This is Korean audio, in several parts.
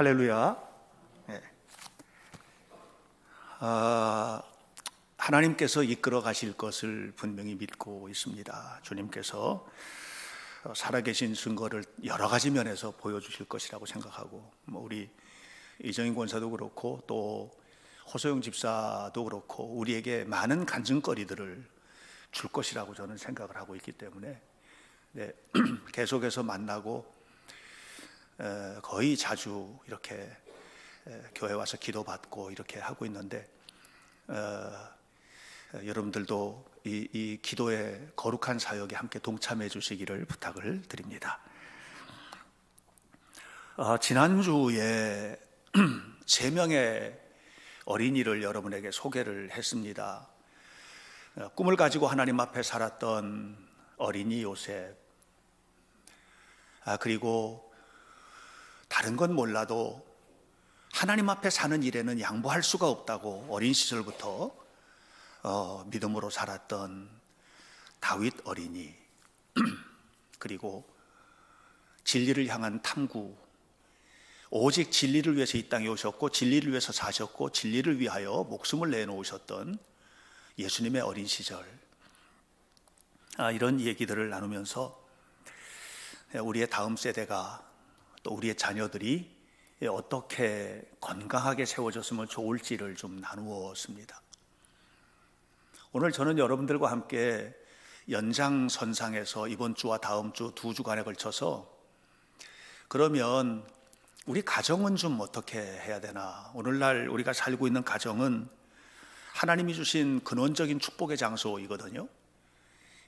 할렐루야. 네. 하나님께서 이끌어 가실 것을 분명히 믿고 있습니다. 주님께서 살아계신 증거를 여러 가지 면에서 보여주실 것이라고 생각하고, 우리 이정인 권사도 그렇고 또 호소영 집사도 그렇고 우리에게 많은 간증거리들을 줄 것이라고 저는 생각을 하고 있기 때문에 계속해서 만나고 거의 자주 이렇게 교회 와서 기도받고 이렇게 하고 있는데, 여러분들도 이 기도의 거룩한 사역에 함께 동참해 주시기를 부탁을 드립니다. 지난주에 3명의 어린이를 여러분에게 소개를 했습니다. 꿈을 가지고 하나님 앞에 살았던 어린이 요셉, 그리고 다른 건 몰라도 하나님 앞에 사는 일에는 양보할 수가 없다고 어린 시절부터 믿음으로 살았던 다윗 어린이, 그리고 진리를 향한 탐구, 오직 진리를 위해서 이 땅에 오셨고 진리를 위해서 사셨고 진리를 위하여 목숨을 내놓으셨던 예수님의 어린 시절, 이런 얘기들을 나누면서 우리의 다음 세대가 또 우리의 자녀들이 어떻게 건강하게 세워졌으면 좋을지를 좀 나누었습니다. 오늘 저는 여러분들과 함께 연장선상에서 이번 주와 다음 주 2주간에 걸쳐서 그러면 우리 가정은 좀 어떻게 해야 되나, 오늘날 우리가 살고 있는 가정은 하나님이 주신 근원적인 축복의 장소이거든요.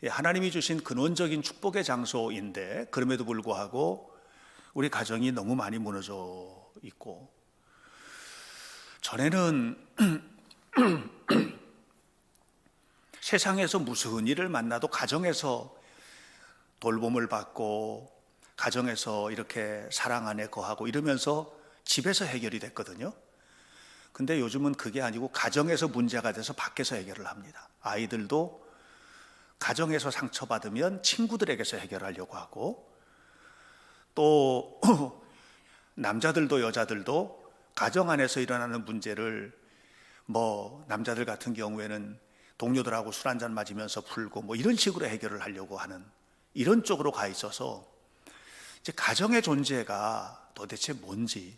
하나님이 주신 근원적인 축복의 장소인데 그럼에도 불구하고 우리 가정이 너무 많이 무너져 있고, 전에는 세상에서 무슨 일을 만나도 가정에서 돌봄을 받고 가정에서 이렇게 사랑 안에 거하고 이러면서 집에서 해결이 됐거든요. 근데 요즘은 그게 아니고 가정에서 문제가 돼서 밖에서 해결을 합니다. 아이들도 가정에서 상처받으면 친구들에게서 해결하려고 하고, 또 남자들도 여자들도 가정 안에서 일어나는 문제를 남자들 같은 경우에는 동료들하고 술 한잔 맞으면서 풀고 이런 식으로 해결을 하려고 하는 이런 쪽으로 가 있어서 이제 가정의 존재가 도대체 뭔지,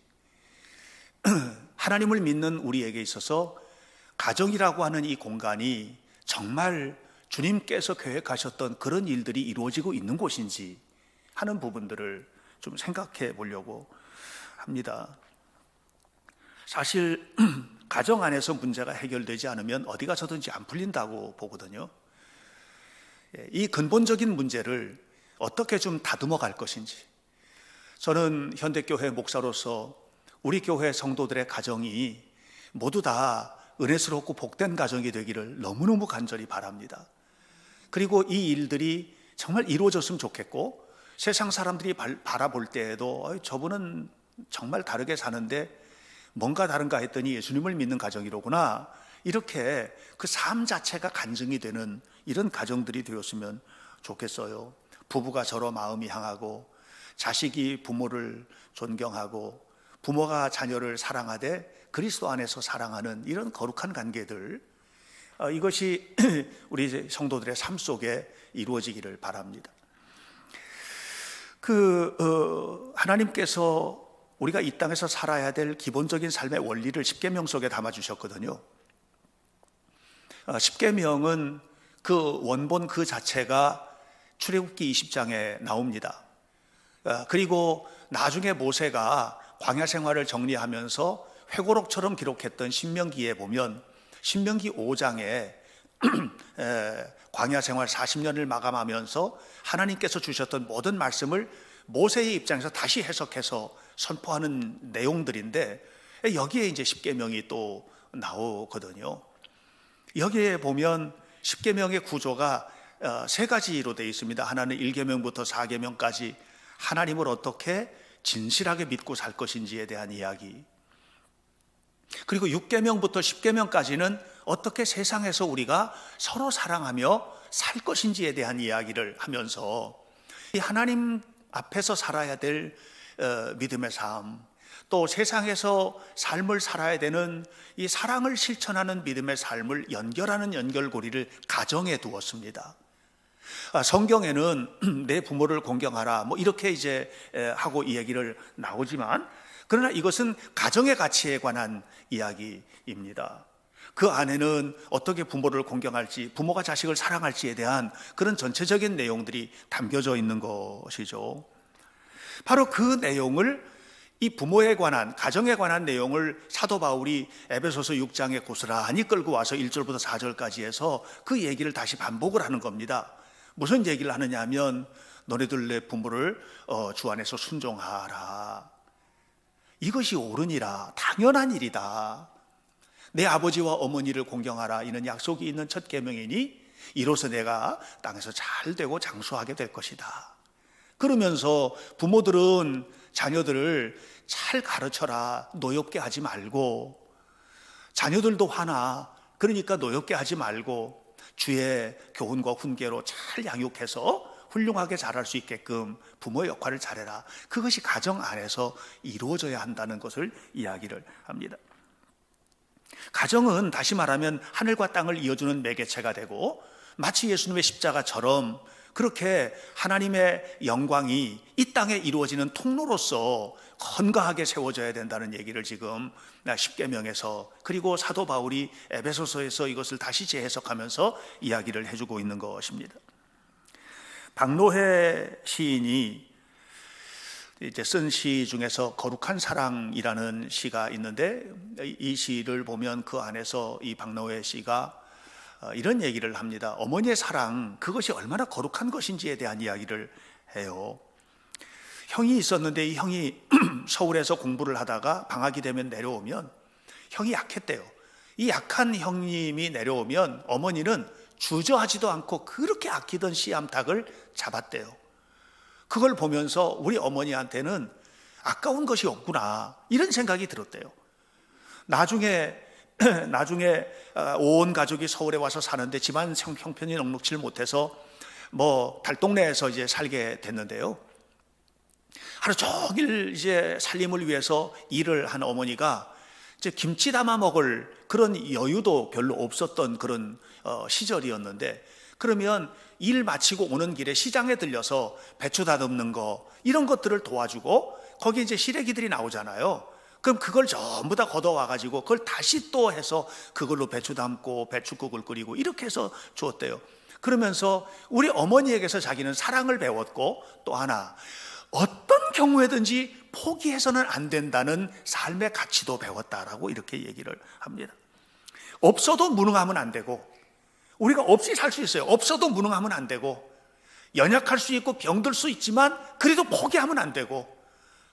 하나님을 믿는 우리에게 있어서 가정이라고 하는 이 공간이 정말 주님께서 계획하셨던 그런 일들이 이루어지고 있는 곳인지 하는 부분들을 좀 생각해 보려고 합니다. 사실 가정 안에서 문제가 해결되지 않으면 어디 가서든지 안 풀린다고 보거든요. 이 근본적인 문제를 어떻게 좀 다듬어 갈 것인지, 저는 현대교회 목사로서 우리 교회 성도들의 가정이 모두 다 은혜스럽고 복된 가정이 되기를 너무너무 간절히 바랍니다. 그리고 이 일들이 정말 이루어졌으면 좋겠고, 세상 사람들이 바라볼 때에도 저분은 정말 다르게 사는데 뭔가 다른가 했더니 예수님을 믿는 가정이로구나, 이렇게 그 삶 자체가 간증이 되는 이런 가정들이 되었으면 좋겠어요. 부부가 서로 마음이 향하고, 자식이 부모를 존경하고, 부모가 자녀를 사랑하되 그리스도 안에서 사랑하는 이런 거룩한 관계들, 이것이 우리 성도들의 삶 속에 이루어지기를 바랍니다. 하나님께서 우리가 이 땅에서 살아야 될 기본적인 삶의 원리를 십계명 속에 담아주셨거든요. 십계명은 그 원본 그 자체가 출애굽기 20장에 나옵니다. 그리고 나중에 모세가 광야 생활을 정리하면서 회고록처럼 기록했던 신명기에 보면 신명기 5장에 광야 생활 40년을 마감하면서 하나님께서 주셨던 모든 말씀을 모세의 입장에서 다시 해석해서 선포하는 내용들인데, 여기에 이제 십계명이 또 나오거든요. 여기에 보면 십계명의 구조가 3가지로 되어 있습니다. 하나는 1계명부터 4계명까지 하나님을 어떻게 진실하게 믿고 살 것인지에 대한 이야기, 그리고 6계명부터 10계명까지는 어떻게 세상에서 우리가 서로 사랑하며 살 것인지에 대한 이야기를 하면서 이 하나님 앞에서 살아야 될 믿음의 삶, 또 세상에서 삶을 살아야 되는 이 사랑을 실천하는 믿음의 삶을 연결하는 연결고리를 가정에 두었습니다. 성경에는 내 부모를 공경하라 뭐 이렇게 이제 하고 이 얘기를 나오지만, 그러나 이것은 가정의 가치에 관한 이야기입니다. 그 안에는 어떻게 부모를 공경할지, 부모가 자식을 사랑할지에 대한 그런 전체적인 내용들이 담겨져 있는 것이죠. 바로 그 내용을, 이 부모에 관한, 가정에 관한 내용을 사도 바울이 에베소서 6장에 고스란히 끌고 와서 1절부터 4절까지 해서 그 얘기를 다시 반복을 하는 겁니다. 무슨 얘기를 하느냐 하면, 너네들 내 부모를 주 안에서 순종하라. 이것이 옳으니라. 당연한 일이다. 내 아버지와 어머니를 공경하라. 이는 약속이 있는 첫 계명이니 이로써 내가 땅에서 잘 되고 장수하게 될 것이다. 그러면서 부모들은 자녀들을 잘 가르쳐라. 노엽게 하지 말고, 자녀들도 화나. 그러니까 노엽게 하지 말고 주의 교훈과 훈계로 잘 양육해서 훌륭하게 자랄 수 있게끔 부모의 역할을 잘해라. 그것이 가정 안에서 이루어져야 한다는 것을 이야기를 합니다. 가정은 다시 말하면 하늘과 땅을 이어주는 매개체가 되고, 마치 예수님의 십자가처럼 그렇게 하나님의 영광이 이 땅에 이루어지는 통로로서 건강하게 세워져야 된다는 얘기를 지금 십계명에서, 그리고 사도 바울이 에베소서에서 이것을 다시 재해석하면서 이야기를 해주고 있는 것입니다. 박노해 시인이 이제 쓴 시 중에서 거룩한 사랑이라는 시가 있는데, 이 시를 보면 그 안에서 이 박노해 시가 이런 얘기를 합니다. 어머니의 사랑, 그것이 얼마나 거룩한 것인지에 대한 이야기를 해요. 형이 있었는데 이 형이 서울에서 공부를 하다가 방학이 되면 내려오면, 형이 약했대요. 이 약한 형님이 내려오면 어머니는 주저하지도 않고 그렇게 아끼던 씨암탉을 잡았대요. 그걸 보면서 우리 어머니한테는 아까운 것이 없구나, 이런 생각이 들었대요. 나중에 온 가족이 서울에 와서 사는데 집안 형편이 넉넉지 못해서 뭐 달동네에서 이제 살게 됐는데요. 하루 종일 이제 살림을 위해서 일을 한 어머니가 이제 김치 담아 먹을 그런 여유도 별로 없었던 그런 시절이었는데, 그러면 일 마치고 오는 길에 시장에 들려서 배추 다듬는 거, 이런 것들을 도와주고, 거기 이제 시래기들이 나오잖아요. 그럼 그걸 전부 다 걷어와 가지고 그걸 다시 또 해서 그걸로 배추 담고 배추국을 끓이고 이렇게 해서 주었대요. 그러면서 우리 어머니에게서 자기는 사랑을 배웠고, 또 하나 어떤 경우에든지 포기해서는 안 된다는 삶의 가치도 배웠다라고 이렇게 얘기를 합니다. 없어도 무능하면 안 되고, 우리가 없이 살 수 있어요. 없어도 무능하면 안 되고, 연약할 수 있고 병들 수 있지만 그래도 포기하면 안 되고,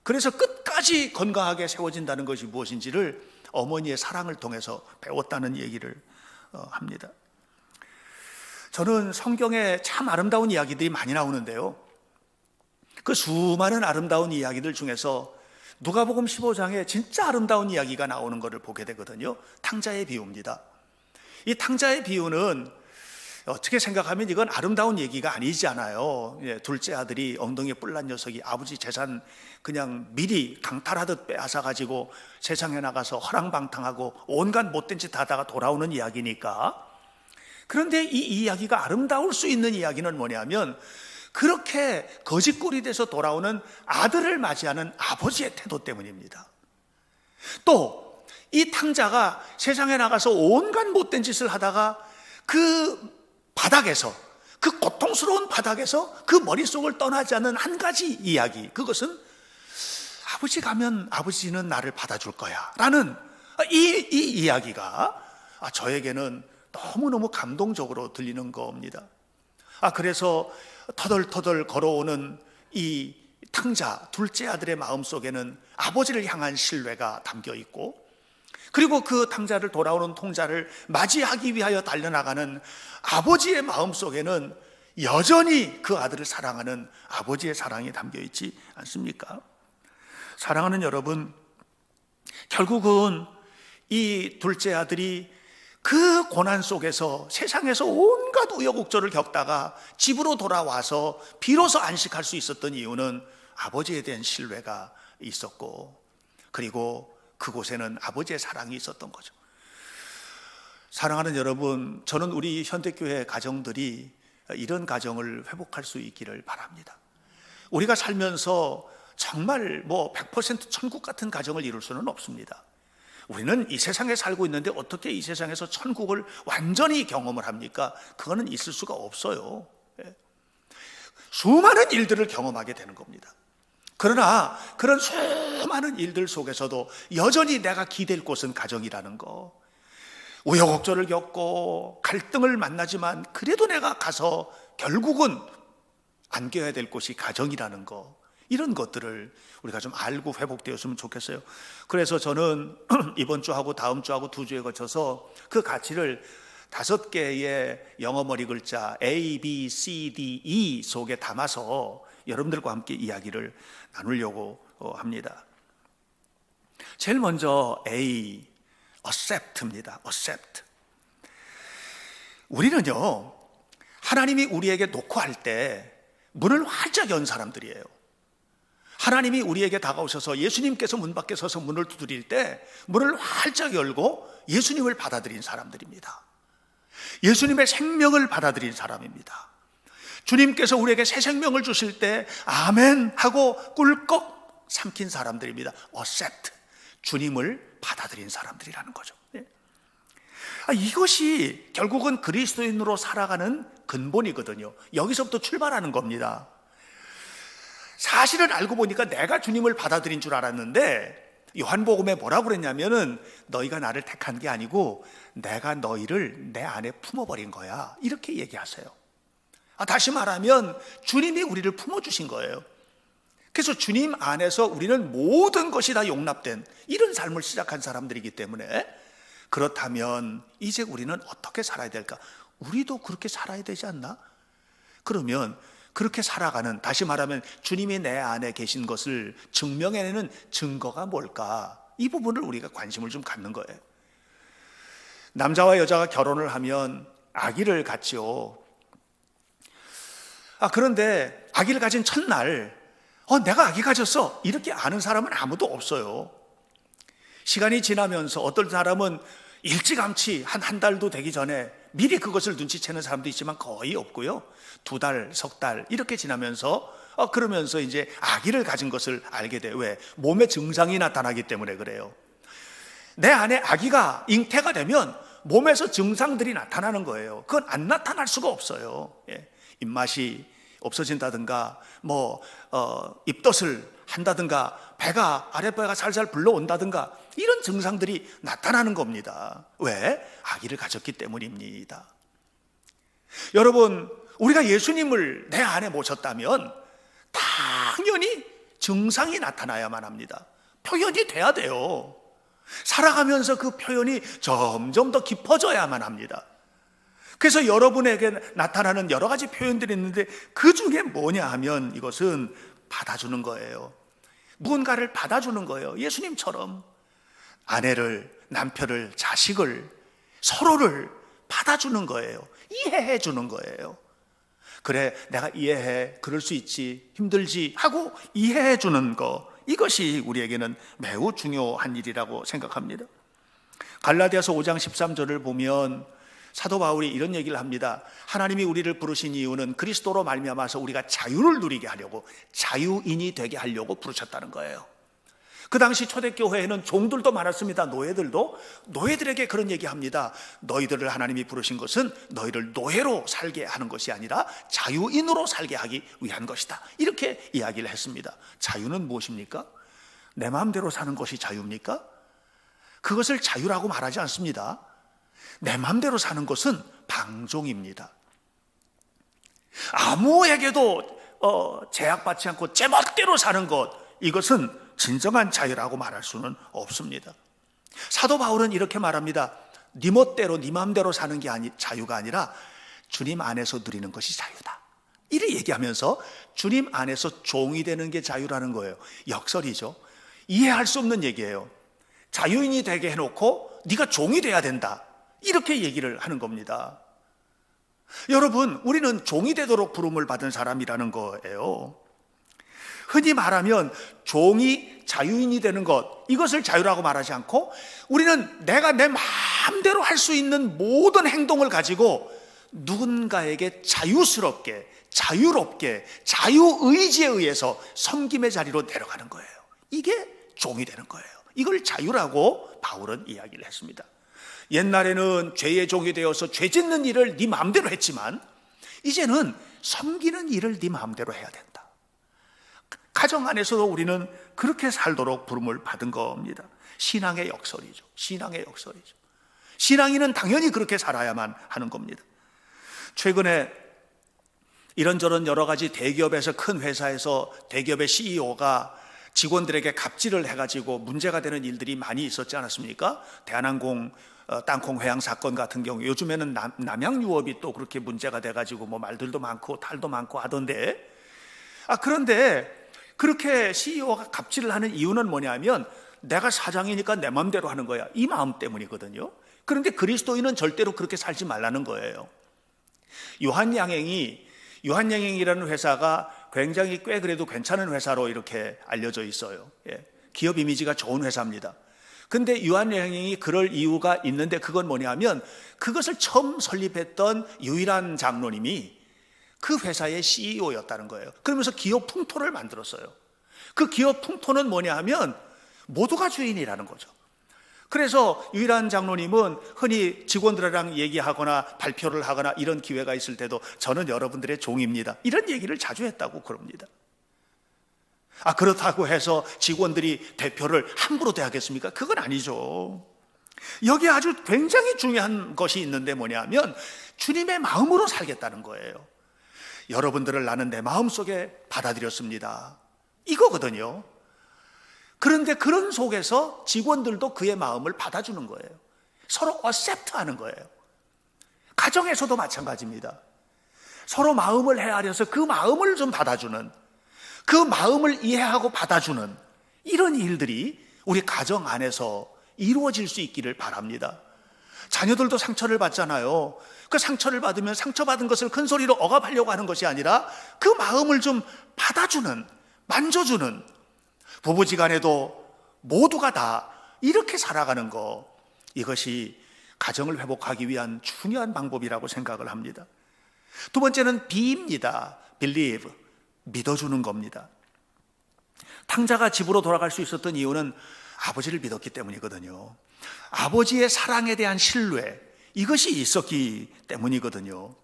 그래서 끝까지 건강하게 세워진다는 것이 무엇인지를 어머니의 사랑을 통해서 배웠다는 얘기를 합니다. 저는 성경에 참 아름다운 이야기들이 많이 나오는데요, 그 수많은 아름다운 이야기들 중에서 누가복음 15장에 진짜 아름다운 이야기가 나오는 것을 보게 되거든요. 탕자의 비유입니다. 이 탕자의 비유는 어떻게 생각하면 이건 아름다운 얘기가 아니잖아요. 둘째 아들이 엉덩이에 뿔난 녀석이 아버지 재산 그냥 미리 강탈하듯 빼앗아가지고 세상에 나가서 허랑방탕하고 온갖 못된 짓 하다가 돌아오는 이야기니까. 그런데 이 이야기가 아름다울 수 있는 이야기는 뭐냐면, 그렇게 거짓골이 돼서 돌아오는 아들을 맞이하는 아버지의 태도 때문입니다. 또 이 탕자가 세상에 나가서 온갖 못된 짓을 하다가 그 바닥에서, 그 고통스러운 바닥에서 그 머릿속을 떠나지 않는 한 가지 이야기, 그것은 아버지 가면 아버지는 나를 받아줄 거야 라는 이 이야기가 저에게는 너무너무 감동적으로 들리는 겁니다. 그래서 터덜터덜 걸어오는 이 탕자 둘째 아들의 마음속에는 아버지를 향한 신뢰가 담겨 있고, 그리고 그 탕자를, 돌아오는 통자를 맞이하기 위하여 달려나가는 아버지의 마음속에는 여전히 그 아들을 사랑하는 아버지의 사랑이 담겨 있지 않습니까? 사랑하는 여러분, 결국은 이 둘째 아들이 그 고난 속에서 세상에서 온갖 우여곡절을 겪다가 집으로 돌아와서 비로소 안식할 수 있었던 이유는 아버지에 대한 신뢰가 있었고, 그리고 그곳에는 아버지의 사랑이 있었던 거죠. 사랑하는 여러분, 저는 우리 현대교회 가정들이 이런 가정을 회복할 수 있기를 바랍니다. 우리가 살면서 정말 100% 천국 같은 가정을 이룰 수는 없습니다. 우리는 이 세상에 살고 있는데 어떻게 이 세상에서 천국을 완전히 경험을 합니까? 그거는 있을 수가 없어요. 수많은 일들을 경험하게 되는 겁니다. 그러나 그런 수많은 일들 속에서도 여전히 내가 기댈 곳은 가정이라는 거, 우여곡절을 겪고 갈등을 만나지만 그래도 내가 가서 결국은 안겨야 될 곳이 가정이라는 거, 이런 것들을 우리가 좀 알고 회복되었으면 좋겠어요. 그래서 저는 이번 주하고 다음 주하고 2주에 거쳐서 그 가치를 5개의 영어 머리 글자 A, B, C, D, E 속에 담아서 여러분들과 함께 이야기를 나누려고 합니다. 제일 먼저 A, accept입니다. accept. 우리는요, 하나님이 우리에게 놓고 할 때 문을 활짝 연 사람들이에요. 하나님이 우리에게 다가오셔서 예수님께서 문 밖에 서서 문을 두드릴 때 문을 활짝 열고 예수님을 받아들인 사람들입니다. 예수님의 생명을 받아들인 사람입니다. 주님께서 우리에게 새 생명을 주실 때 아멘 하고 꿀꺽 삼킨 사람들입니다. accept, 주님을 받아들인 사람들이라는 거죠. 이것이 결국은 그리스도인으로 살아가는 근본이거든요. 여기서부터 출발하는 겁니다. 사실은 알고 보니까 내가 주님을 받아들인 줄 알았는데 요한복음에 뭐라고 그랬냐면은 너희가 나를 택한 게 아니고 내가 너희를 내 안에 품어버린 거야, 이렇게 얘기하세요. 다시 말하면 주님이 우리를 품어주신 거예요. 그래서 주님 안에서 우리는 모든 것이 다 용납된 이런 삶을 시작한 사람들이기 때문에, 그렇다면 이제 우리는 어떻게 살아야 될까? 우리도 그렇게 살아야 되지 않나? 그러면 그렇게 살아가는, 다시 말하면 주님이 내 안에 계신 것을 증명해내는 증거가 뭘까? 이 부분을 우리가 관심을 좀 갖는 거예요. 남자와 여자가 결혼을 하면 아기를 갖지요. 그런데 아기를 가진 첫날 내가 아기 가졌어, 이렇게 아는 사람은 아무도 없어요. 시간이 지나면서 어떤 사람은 일찌감치 한 달도 되기 전에 미리 그것을 눈치채는 사람도 있지만 거의 없고요. 2달, 석 달 이렇게 지나면서 그러면서 이제 아기를 가진 것을 알게 돼요. 왜? 몸에 증상이 나타나기 때문에 그래요. 내 안에 아기가 잉태가 되면 몸에서 증상들이 나타나는 거예요. 그건 안 나타날 수가 없어요. 입맛이 없어진다든가 입덧을 한다든가 아랫배가 살살 불러온다든가 이런 증상들이 나타나는 겁니다. 왜? 아기를 가졌기 때문입니다. 여러분, 우리가 예수님을 내 안에 모셨다면 당연히 증상이 나타나야만 합니다. 표현이 돼야 돼요. 살아가면서 그 표현이 점점 더 깊어져야만 합니다. 그래서 여러분에게 나타나는 여러 가지 표현들이 있는데 그 중에 뭐냐 하면 이것은 받아주는 거예요. 무언가를 받아주는 거예요. 예수님처럼 아내를, 남편을, 자식을, 서로를 받아주는 거예요. 이해해 주는 거예요. 그래, 내가 이해해, 그럴 수 있지, 힘들지 하고 이해해 주는 거, 이것이 우리에게는 매우 중요한 일이라고 생각합니다. 갈라디아서 5장 13절을 보면 사도 바울이 이런 얘기를 합니다. 하나님이 우리를 부르신 이유는 그리스도로 말미암아서 우리가 자유를 누리게 하려고, 자유인이 되게 하려고 부르셨다는 거예요. 그 당시 초대교회에는 종들도 많았습니다. 노예들에게 그런 얘기합니다. 너희들을 하나님이 부르신 것은 너희를 노예로 살게 하는 것이 아니라 자유인으로 살게 하기 위한 것이다, 이렇게 이야기를 했습니다. 자유는 무엇입니까? 내 마음대로 사는 것이 자유입니까? 그것을 자유라고 말하지 않습니다. 내 마음대로 사는 것은 방종입니다. 아무에게도 제약받지 않고 제 멋대로 사는 것, 이것은 진정한 자유라고 말할 수는 없습니다. 사도 바울은 이렇게 말합니다. 네 멋대로 네 마음대로 사는 게 자유가 아니라 주님 안에서 누리는 것이 자유다, 이렇게 얘기하면서 주님 안에서 종이 되는 게 자유라는 거예요. 역설이죠. 이해할 수 없는 얘기예요. 자유인이 되게 해놓고 네가 종이 돼야 된다, 이렇게 얘기를 하는 겁니다. 여러분, 우리는 종이 되도록 부름을 받은 사람이라는 거예요. 흔히 말하면 종이 자유인이 되는 것, 이것을 자유라고 말하지 않고 우리는 내가 내 마음대로 할 수 있는 모든 행동을 가지고 누군가에게 자유스럽게, 자유롭게, 자유의지에 의해서 섬김의 자리로 내려가는 거예요. 이게 종이 되는 거예요. 이걸 자유라고 바울은 이야기를 했습니다. 옛날에는 죄의 종이 되어서 죄 짓는 일을 네 마음대로 했지만 이제는 섬기는 일을 네 마음대로 해야 된다. 가정 안에서도 우리는 그렇게 살도록 부름을 받은 겁니다. 신앙의 역설이죠. 신앙의 역설이죠. 신앙인은 당연히 그렇게 살아야만 하는 겁니다. 최근에 이런저런 여러 가지 대기업에서, 큰 회사에서 대기업의 CEO가 직원들에게 갑질을 해가지고 문제가 되는 일들이 많이 있었지 않았습니까? 대한항공 땅콩 회항 사건 같은 경우, 요즘에는 남양유업이 또 그렇게 문제가 돼가지고 뭐 말들도 많고 탈도 많고 하던데, 그런데 그렇게 CEO가 갑질을 하는 이유는 뭐냐면 내가 사장이니까 내 마음대로 하는 거야, 이 마음 때문이거든요. 그런데 그리스도인은 절대로 그렇게 살지 말라는 거예요. 유한양행이라는 회사가 굉장히 꽤 그래도 괜찮은 회사로 이렇게 알려져 있어요. 기업 이미지가 좋은 회사입니다. 근데 유한양행이 그럴 이유가 있는데, 그건 뭐냐면 그것을 처음 설립했던 유일한 장로님이 그 회사의 CEO였다는 거예요. 그러면서 기업 풍토를 만들었어요. 그 기업 풍토는 뭐냐 하면 모두가 주인이라는 거죠. 그래서 유일한 장로님은 흔히 직원들이랑 얘기하거나 발표를 하거나 이런 기회가 있을 때도 저는 여러분들의 종입니다, 이런 얘기를 자주 했다고 그럽니다. 그렇다고 해서 직원들이 대표를 함부로 대하겠습니까? 그건 아니죠. 여기 아주 굉장히 중요한 것이 있는데 뭐냐면 주님의 마음으로 살겠다는 거예요. 여러분들을 나는 내 마음속에 받아들였습니다, 이거거든요. 그런데 그런 속에서 직원들도 그의 마음을 받아주는 거예요. 서로 어셉트하는 거예요. 가정에서도 마찬가지입니다. 서로 마음을 헤아려서 그 마음을 좀 받아주는, 그 마음을 이해하고 받아주는 이런 일들이 우리 가정 안에서 이루어질 수 있기를 바랍니다. 자녀들도 상처를 받잖아요. 그 상처를 받으면 상처받은 것을 큰 소리로 억압하려고 하는 것이 아니라 그 마음을 좀 받아주는, 만져주는, 부부지간에도 모두가 다 이렇게 살아가는 것, 이것이 가정을 회복하기 위한 중요한 방법이라고 생각을 합니다. 두 번째는 B입니다. Believe, 믿어주는 겁니다. 탕자가 집으로 돌아갈 수 있었던 이유는 아버지를 믿었기 때문이거든요. 아버지의 사랑에 대한 신뢰, 이것이 있었기 때문이거든요.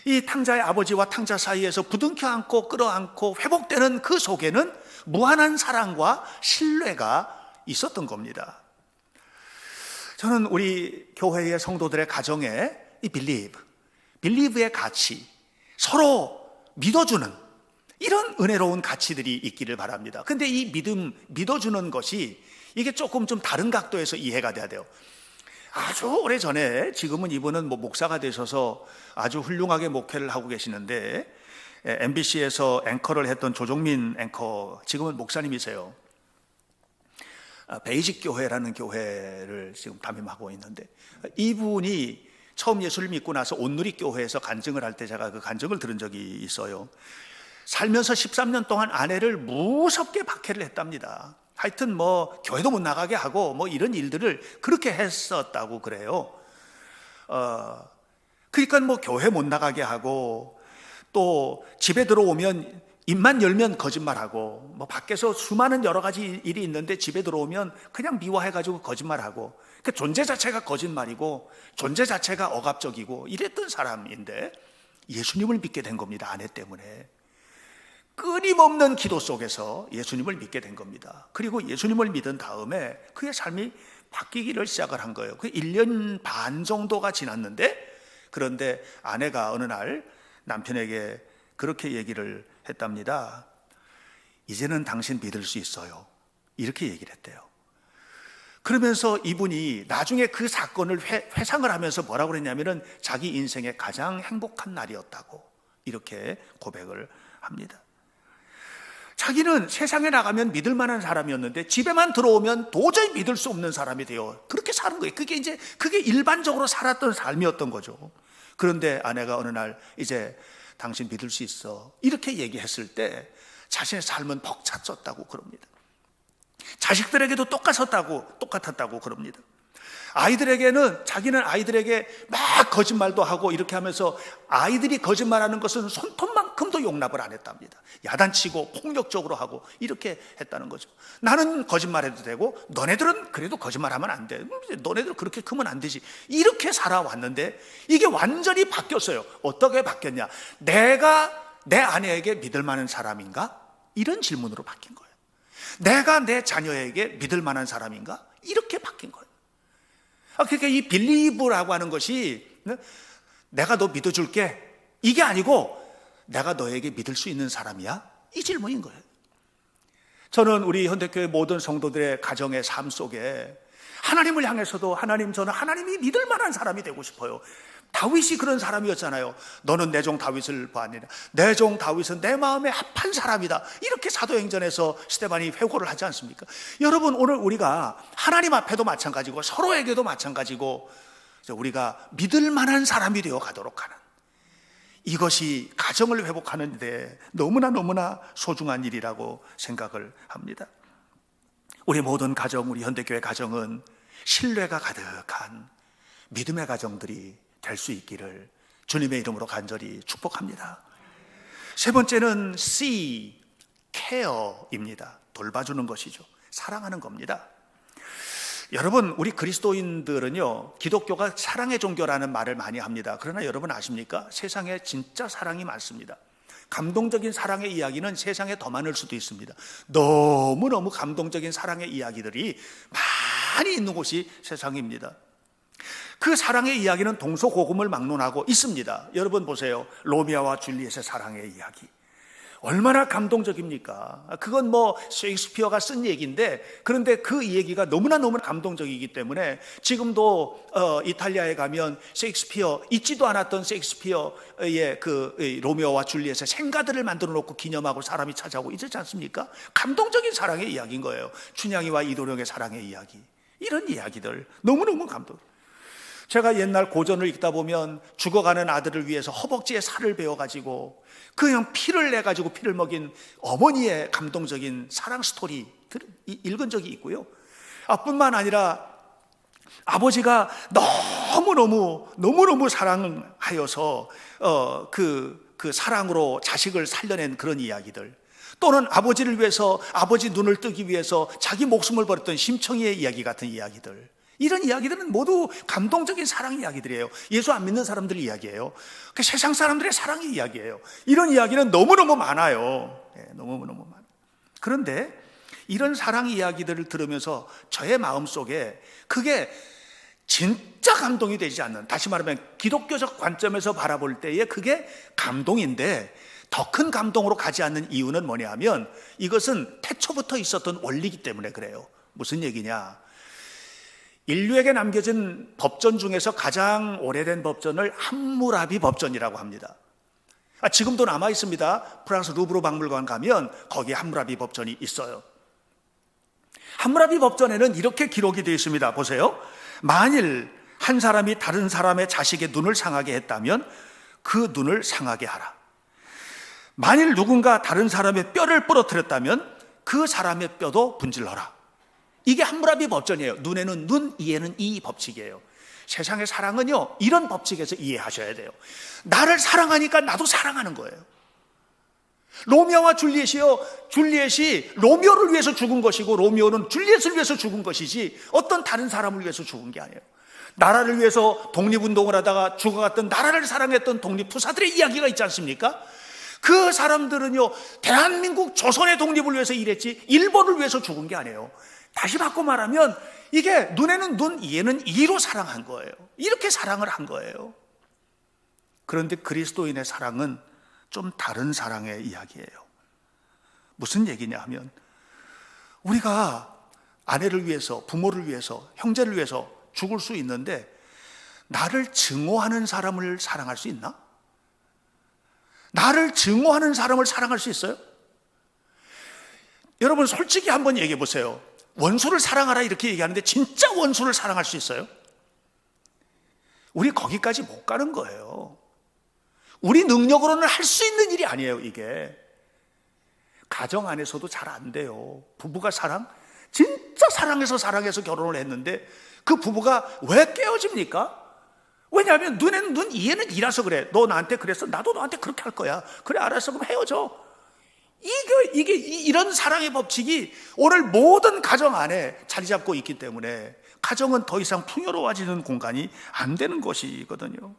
이 탕자의 아버지와 탕자 사이에서 부둥켜 안고 끌어안고 회복되는 그 속에는 무한한 사랑과 신뢰가 있었던 겁니다. 저는 우리 교회의 성도들의 가정에 이 believe의 가치, 서로 믿어주는 이런 은혜로운 가치들이 있기를 바랍니다. 근데 이 믿어주는 것이 이게 조금 좀 다른 각도에서 이해가 돼야 돼요. 아주 오래전에, 지금은 이분은 목사가 되셔서 아주 훌륭하게 목회를 하고 계시는데, MBC에서 앵커를 했던 조종민 앵커, 지금은 목사님이세요. 베이직 교회라는 교회를 지금 담임하고 있는데, 이분이 처음 예수를 믿고 나서 온누리 교회에서 간증을 할 때 제가 그 간증을 들은 적이 있어요. 살면서 13년 동안 아내를 무섭게 박해를 했답니다. 하여튼 교회도 못 나가게 하고 이런 일들을 그렇게 했었다고 그래요. 그러니까 교회 못 나가게 하고, 또 집에 들어오면 입만 열면 거짓말하고, 밖에서 수많은 여러 가지 일이 있는데 집에 들어오면 그냥 미워해가지고 거짓말하고, 그 존재 자체가 거짓말이고 존재 자체가 억압적이고 이랬던 사람인데 예수님을 믿게 된 겁니다. 아내 때문에 끊임없는 기도 속에서 예수님을 믿게 된 겁니다. 그리고 예수님을 믿은 다음에 그의 삶이 바뀌기를 시작을 한 거예요. 그 1년 반 정도가 지났는데, 그런데 아내가 어느 날 남편에게 그렇게 얘기를 했답니다. 이제는 당신 믿을 수 있어요, 이렇게 얘기를 했대요. 그러면서 이분이 나중에 그 사건을 회상을 하면서 뭐라고 그랬냐면은 자기 인생의 가장 행복한 날이었다고 이렇게 고백을 합니다. 자기는 세상에 나가면 믿을 만한 사람이었는데 집에만 들어오면 도저히 믿을 수 없는 사람이 돼요. 그렇게 사는 거예요. 그게 일반적으로 살았던 삶이었던 거죠. 그런데 아내가 어느 날 이제 당신 믿을 수 있어, 이렇게 얘기했을 때 자신의 삶은 벅찼었다고 그럽니다. 자식들에게도 똑같았다고 그럽니다. 아이들에게는 자기는 아이들에게 막 거짓말도 하고 이렇게 하면서 아이들이 거짓말하는 것은 손톱만큼도 용납을 안 했답니다. 야단치고 폭력적으로 하고 이렇게 했다는 거죠. 나는 거짓말해도 되고 너네들은 그래도 거짓말하면 안 돼. 너네들 그렇게 크면 안 되지. 이렇게 살아왔는데 이게 완전히 바뀌었어요. 어떻게 바뀌었냐? 내가 내 아내에게 믿을 만한 사람인가? 이런 질문으로 바뀐 거예요. 내가 내 자녀에게 믿을 만한 사람인가? 이렇게 바뀐 거예요. 그러니까 이 빌리브라고 하는 것이 내가 너 믿어줄게 이게 아니고 내가 너에게 믿을 수 있는 사람이야? 이 질문인 거예요. 저는 우리 현대교회 모든 성도들의 가정의 삶 속에 하나님을 향해서도 저는 하나님이 믿을 만한 사람이 되고 싶어요. 다윗이 그런 사람이었잖아요. 너는 내 종 다윗을 보았느냐. 내 종 다윗은 내 마음에 합한 사람이다. 이렇게 사도행전에서 스데반이 회고를 하지 않습니까? 여러분, 오늘 우리가 하나님 앞에도 마찬가지고 서로에게도 마찬가지고 우리가 믿을 만한 사람이 되어 가도록 하는, 이것이 가정을 회복하는 데 너무나 소중한 일이라고 생각을 합니다. 우리 모든 가정, 우리 현대교회 가정은 신뢰가 가득한 믿음의 가정들이 될 수 있기를 주님의 이름으로 간절히 축복합니다. 세 번째는 C, care입니다. 돌봐주는 것이죠. 사랑하는 겁니다. 여러분, 우리 그리스도인들은요, 기독교가 사랑의 종교라는 말을 많이 합니다. 그러나 여러분 아십니까? 세상에 진짜 사랑이 많습니다. 감동적인 사랑의 이야기는 세상에 더 많을 수도 있습니다. 너무너무 감동적인 사랑의 이야기들이 많이 있는 곳이 세상입니다. 그 사랑의 이야기는 동서고금을 막론하고 있습니다. 여러분 보세요. 로미오와 줄리엣의 사랑의 이야기 얼마나 감동적입니까? 그건 셰익스피어가 쓴 얘기인데, 그런데 그 얘기가 너무나 감동적이기 때문에 지금도 이탈리아에 가면 셰익스피어, 잊지도 않았던 셰익스피어의 그 로미오와 줄리엣의 생가들을 만들어 놓고 기념하고 사람이 찾아오고 이러지 않습니까? 감동적인 사랑의 이야기인 거예요. 춘향이와 이도령의 사랑의 이야기, 이런 이야기들 너무너무 감동. 제가 옛날 고전을 읽다 보면 죽어가는 아들을 위해서 허벅지에 살을 베어가지고 그냥 피를 내가지고 피를 먹인 어머니의 감동적인 사랑 스토리 읽은 적이 있고요. 뿐만 아니라 아버지가 너무너무 사랑하여서 그 사랑으로 자식을 살려낸 그런 이야기들, 또는 아버지를 위해서, 아버지 눈을 뜨기 위해서 자기 목숨을 버렸던 심청이의 이야기 같은 이야기들, 이런 이야기들은 모두 감동적인 사랑 이야기들이에요. 예수 안 믿는 사람들 이야기예요. 그 세상 사람들의 사랑의 이야기예요. 이런 이야기는 너무너무 많아요. 너무너무 많아요. 그런데 이런 사랑 이야기들을 들으면서 저의 마음속에 그게 진짜 감동이 되지 않는, 다시 말하면 기독교적 관점에서 바라볼 때에 그게 감동인데 더 큰 감동으로 가지 않는 이유는 뭐냐 하면, 이것은 태초부터 있었던 원리이기 때문에 그래요. 무슨 얘기냐? 인류에게 남겨진 법전 중에서 가장 오래된 법전을 함무라비 법전이라고 합니다. 지금도 남아 있습니다. 프랑스 루브르 박물관 가면 거기에 함무라비 법전이 있어요. 함무라비 법전에는 이렇게 기록이 되어 있습니다. 보세요. 만일 한 사람이 다른 사람의 자식의 눈을 상하게 했다면 그 눈을 상하게 하라. 만일 누군가 다른 사람의 뼈를 부러뜨렸다면 그 사람의 뼈도 분질러라. 이게 함무라비 법전이에요. 눈에는 눈, 이에는 이 법칙이에요. 세상의 사랑은요, 이런 법칙에서 이해하셔야 돼요. 나를 사랑하니까 나도 사랑하는 거예요. 로미오와 줄리엣이 로미오를 위해서 죽은 것이고 로미오는 줄리엣을 위해서 죽은 것이지 어떤 다른 사람을 위해서 죽은 게 아니에요. 나라를 위해서 독립운동을 하다가 죽어갔던, 나라를 사랑했던 독립투사들의 이야기가 있지 않습니까? 그 사람들은요, 대한민국 조선의 독립을 위해서 일했지 일본을 위해서 죽은 게 아니에요. 다시 바꿔 말하면 이게 눈에는 눈, 이에는 이로 사랑한 거예요. 이렇게 사랑을 한 거예요. 그런데 그리스도인의 사랑은 좀 다른 사랑의 이야기예요. 무슨 얘기냐 하면, 우리가 아내를 위해서, 부모를 위해서, 형제를 위해서 죽을 수 있는데 나를 증오하는 사람을 사랑할 수 있나? 나를 증오하는 사람을 사랑할 수 있어요? 여러분 솔직히 한번 얘기해 보세요. 원수를 사랑하라 이렇게 얘기하는데 진짜 원수를 사랑할 수 있어요? 우리 거기까지 못 가는 거예요. 우리 능력으로는 할 수 있는 일이 아니에요, 이게. 가정 안에서도 잘 안 돼요. 부부가 진짜 사랑해서 결혼을 했는데 그 부부가 왜 깨어집니까? 왜냐하면 눈에는 눈, 이에는 이라서 그래. 너 나한테 그랬어? 나도 너한테 그렇게 할 거야. 그래, 알았어. 그럼 헤어져. 이런 사랑의 법칙이 오늘 모든 가정 안에 자리 잡고 있기 때문에 가정은 더 이상 풍요로워지는 공간이 안 되는 것이거든요.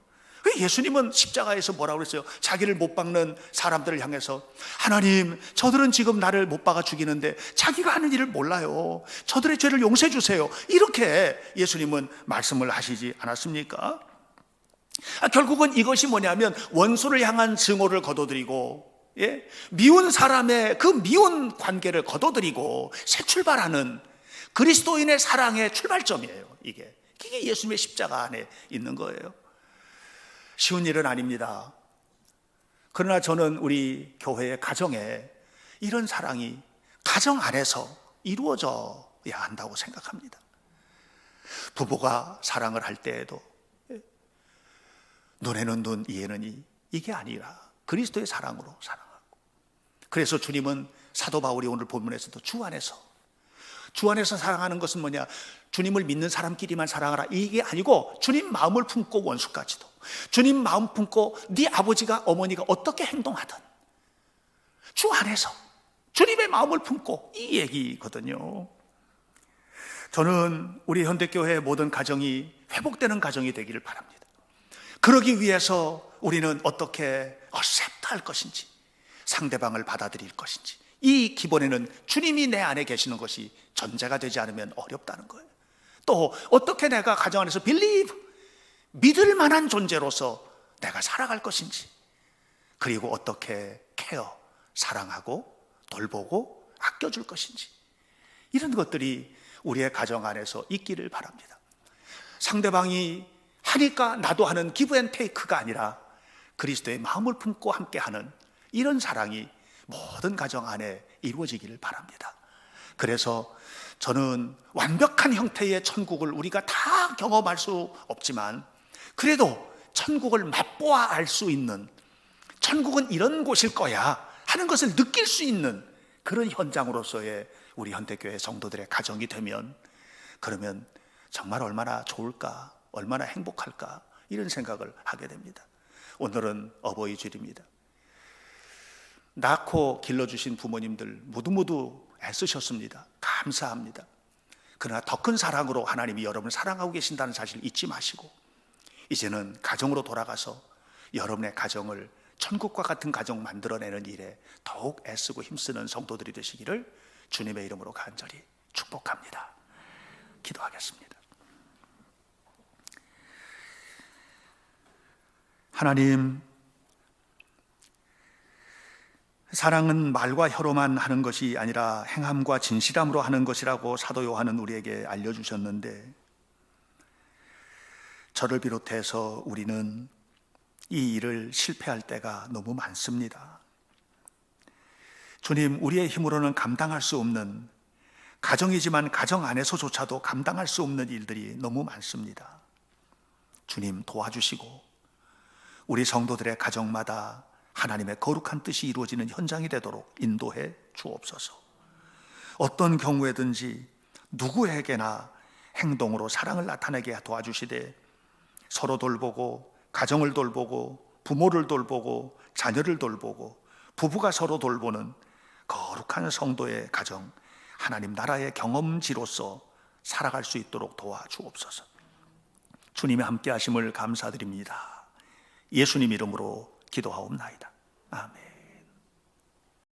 예수님은 십자가에서 뭐라고 그랬어요? 자기를 못 박는 사람들을 향해서 하나님, 저들은 지금 나를 못 박아 죽이는데 자기가 하는 일을 몰라요. 저들의 죄를 용서해 주세요. 이렇게 예수님은 말씀을 하시지 않았습니까? 결국은 이것이 뭐냐면 원수를 향한 증오를 거둬들이고, 미운 사람의 그 미운 관계를 거둬들이고 새 출발하는 그리스도인의 사랑의 출발점이에요. 이게 예수님의 십자가 안에 있는 거예요. 쉬운 일은 아닙니다. 그러나 저는 우리 교회의 가정에 이런 사랑이 가정 안에서 이루어져야 한다고 생각합니다. 부부가 사랑을 할 때에도 눈에는 눈, 이에는 이, 이게 아니라 그리스도의 사랑으로 사랑하고, 그래서 주님은 사도 바울이 오늘 본문에서도 주 안에서 사랑하는 것은 뭐냐? 주님을 믿는 사람끼리만 사랑하라, 이게 아니고 주님 마음을 품고 원수까지도, 주님 마음 품고 네 아버지가 어머니가 어떻게 행동하든 주 안에서 주님의 마음을 품고, 이 얘기거든요. 저는 우리 현대교회의 모든 가정이 회복되는 가정이 되기를 바랍니다. 그러기 위해서 우리는 어떻게 accept할 것인지, 상대방을 받아들일 것인지, 이 기본에는 주님이 내 안에 계시는 것이 전제가 되지 않으면 어렵다는 거예요. 또 어떻게 내가 가정 안에서 believe, 믿을 만한 존재로서 내가 살아갈 것인지, 그리고 어떻게 케어, 사랑하고 돌보고 아껴줄 것인지, 이런 것들이 우리의 가정 안에서 있기를 바랍니다. 상대방이 하니까 나도 하는 기브 앤 테이크가 아니라 그리스도의 마음을 품고 함께하는 이런 사랑이 모든 가정 안에 이루어지기를 바랍니다. 그래서 저는 완벽한 형태의 천국을 우리가 다 경험할 수 없지만 그래도 천국을 맛보아 알 수 있는, 천국은 이런 곳일 거야 하는 것을 느낄 수 있는 그런 현장으로서의 우리 현대교회 성도들의 가정이 되면, 그러면 정말 얼마나 좋을까, 얼마나 행복할까, 이런 생각을 하게 됩니다. 오늘은 어버이 주일입니다. 낳고 길러주신 부모님들 모두 애쓰셨습니다. 감사합니다. 그러나 더 큰 사랑으로 하나님이 여러분을 사랑하고 계신다는 사실을 잊지 마시고, 이제는 가정으로 돌아가서 여러분의 가정을 천국과 같은 가정 만들어내는 일에 더욱 애쓰고 힘쓰는 성도들이 되시기를 주님의 이름으로 간절히 축복합니다. 기도하겠습니다. 하나님, 사랑은 말과 혀로만 하는 것이 아니라 행함과 진실함으로 하는 것이라고 사도 요한은 우리에게 알려주셨는데, 저를 비롯해서 우리는 이 일을 실패할 때가 너무 많습니다. 주님, 우리의 힘으로는 감당할 수 없는, 가정이지만 가정 안에서조차도 감당할 수 없는 일들이 너무 많습니다. 주님, 도와주시고 우리 성도들의 가정마다 하나님의 거룩한 뜻이 이루어지는 현장이 되도록 인도해 주옵소서. 어떤 경우에든지 누구에게나 행동으로 사랑을 나타내게 도와주시되, 서로 돌보고 가정을 돌보고 부모를 돌보고 자녀를 돌보고 부부가 서로 돌보는 거룩한 성도의 가정, 하나님 나라의 경험지로서 살아갈 수 있도록 도와주옵소서. 주님의 함께 하심을 감사드립니다. 예수님 이름으로 기도하옵나이다. 아멘.